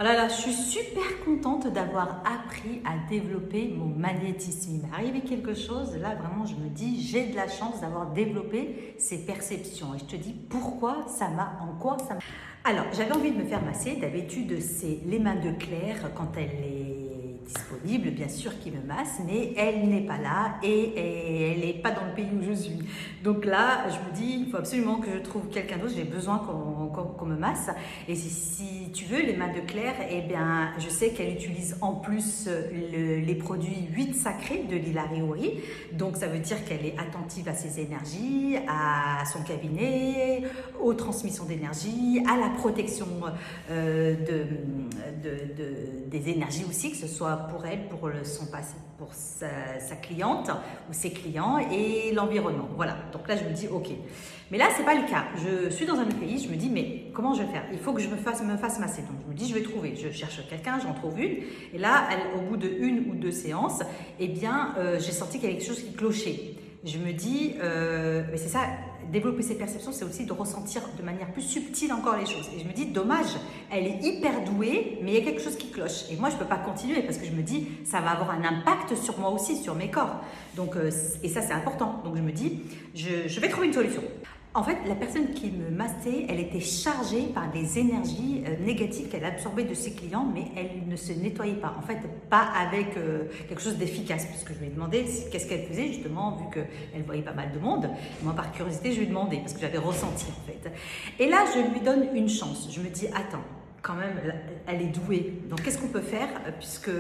Oh là là, je suis super contente d'avoir appris à développer mon magnétisme. Il m'est arrivé quelque chose, là vraiment je me dis j'ai de la chance d'avoir développé ces perceptions. Et je te dis pourquoi ça m'a, en quoi ça m'a... Alors j'avais envie de me faire masser, d'habitude c'est les mains de Claire quand elle est disponible, bien sûr qui me masse, mais elle n'est pas là et elle n'est pas dans le pays où je suis. Donc là je me dis il faut absolument que je trouve quelqu'un d'autre, j'ai besoin qu'on me masse. Et si tu veux, les mains de Claire, eh bien, je sais qu'elle utilise en plus les produits 8 sacrés de l'Hilary Hori. Donc, ça veut dire qu'elle est attentive à ses énergies, à son cabinet, aux transmissions d'énergie, à la protection des énergies aussi, que ce soit pour elle, pour son passé, pour sa cliente ou ses clients et l'environnement. Voilà. Donc là, je me dis, ok. Mais là, c'est pas le cas. Je suis dans un autre pays, je me dis, mais comment je vais faire? Il faut que je me fasse masser. Donc, je me dis, je vais trouver. Je cherche quelqu'un, j'en trouve une. Et là, au bout de 1 ou 2 séances, eh bien, j'ai senti qu'il y avait quelque chose qui clochait. Je me dis, mais c'est ça, développer ses perceptions, c'est aussi de ressentir de manière plus subtile encore les choses. Et je me dis, dommage, elle est hyper douée, mais il y a quelque chose qui cloche. Et moi, je ne peux pas continuer parce que je me dis, ça va avoir un impact sur moi aussi, sur mes corps. Donc, et ça, c'est important. Donc, je me dis, je vais trouver une solution. En fait, la personne qui me massait, elle était chargée par des énergies négatives qu'elle absorbait de ses clients, mais elle ne se nettoyait pas. En fait, pas avec quelque chose d'efficace. Parce que je lui ai demandé qu'est-ce qu'elle faisait, justement, vu qu'elle voyait pas mal de monde. Moi, par curiosité, je lui ai demandé, parce que j'avais ressenti, en fait. Et là, je lui donne une chance. Je me dis, attends, quand même, elle est douée. Donc, qu'est-ce qu'on peut faire puisque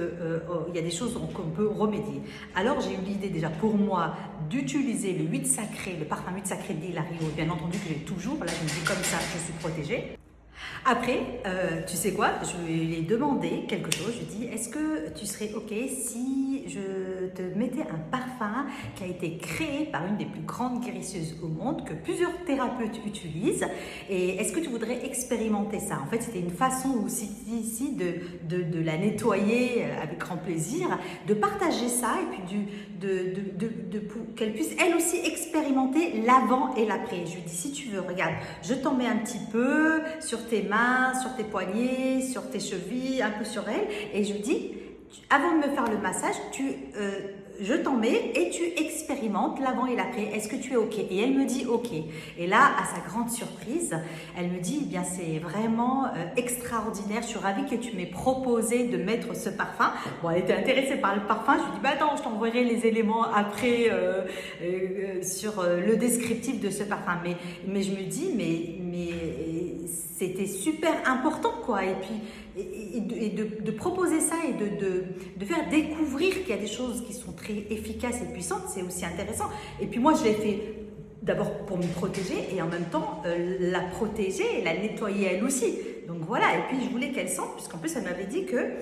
il y a des choses qu'on peut remédier. Alors, j'ai eu l'idée déjà pour moi d'utiliser le 8 sacré, le parfum 8 sacré d'Hilary Hori, bien entendu que j'ai toujours. Là, je me dis comme ça, je suis protégée. Après, tu sais quoi, je lui ai demandé quelque chose. Je lui ai dit, est-ce que tu serais OK si je te mettais un parfum qui a été créé par une des plus grandes guérisseuses au monde, que plusieurs thérapeutes utilisent, et est-ce que tu voudrais expérimenter ça? En fait, c'était une façon aussi ici de la nettoyer avec grand plaisir, de partager ça, et puis qu'elle puisse elle aussi expérimenter l'avant et l'après. Je lui dis, si tu veux, regarde, je t'en mets un petit peu sur tes mains, sur tes poignets, sur tes chevilles, un peu sur elle. Et je lui dis, avant de me faire le massage, je t'en mets et tu expérimentes l'avant et l'après. Est-ce que tu es OK? Et elle me dit OK. Et là, à sa grande surprise, elle me dit, eh bien, c'est vraiment extraordinaire. Je suis ravie que tu m'aies proposé de mettre ce parfum. Bon, elle était intéressée par le parfum. Je lui dis, bah attends, je t'enverrai les éléments après sur le descriptif de ce parfum. Mais je me dis, mais c'était super important, quoi. Et puis, de proposer ça et de faire découvrir qu'il y a des choses qui sont très efficaces et puissantes, c'est aussi intéressant. Et puis moi, je l'ai fait d'abord pour me protéger et en même temps la protéger et la nettoyer elle aussi. Donc voilà, et puis je voulais qu'elle sente, puisqu'en plus elle m'avait dit que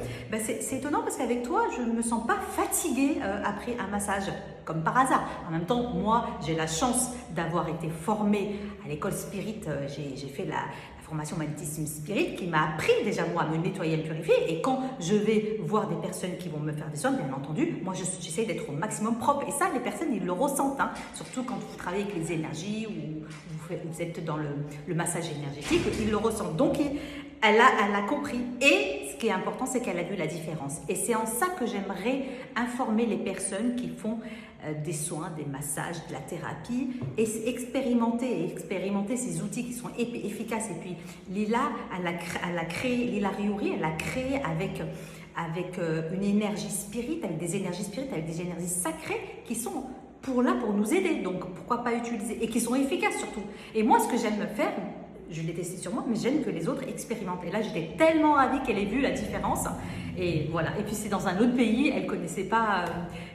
c'est étonnant parce qu'avec toi, je ne me sens pas fatiguée après un massage, comme par hasard. En même temps, moi, j'ai la chance d'avoir été formée à l'école Spirit. J'ai fait la formation magnétisme spirit qui m'a appris déjà moi à me nettoyer, à me purifier. Et quand je vais voir des personnes qui vont me faire des soins, bien entendu, moi j'essaie d'être au maximum propre. Et ça, les personnes, ils le ressentent, hein. Surtout quand vous travaillez avec les énergies ou vous êtes dans le massage énergétique, ils le ressentent. Donc, elle a compris. Et ce qui est important, c'est qu'elle a vu la différence. Et c'est en ça que j'aimerais informer les personnes qui font des soins, des massages, de la thérapie, et expérimenter ces outils qui sont efficaces. Et puis Lila, elle a créé, l'Hilary Hori, elle a créé avec une énergie spirit, avec des énergies spirites, avec des énergies sacrées qui sont pour nous aider. Donc pourquoi pas utiliser, et qui sont efficaces surtout. Et moi, ce que j'aime faire, je l'ai testé sur moi, mais j'aime que les autres expérimentent. Et là, j'étais tellement ravie qu'elle ait vu la différence. Et voilà. Et puis, c'est dans un autre pays, elle ne connaissait pas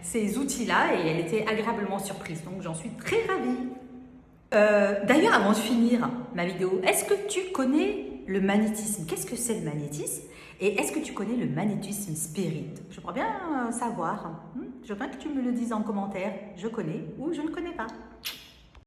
ces outils-là et elle était agréablement surprise. Donc, j'en suis très ravie. D'ailleurs, avant de finir ma vidéo, est-ce que tu connais le magnétisme? Qu'est-ce que c'est le magnétisme? Et est-ce que tu connais le magnétisme spirit? J'aimerais bien savoir. Je veux bien que tu me le dises en commentaire. Je connais ou je ne connais pas.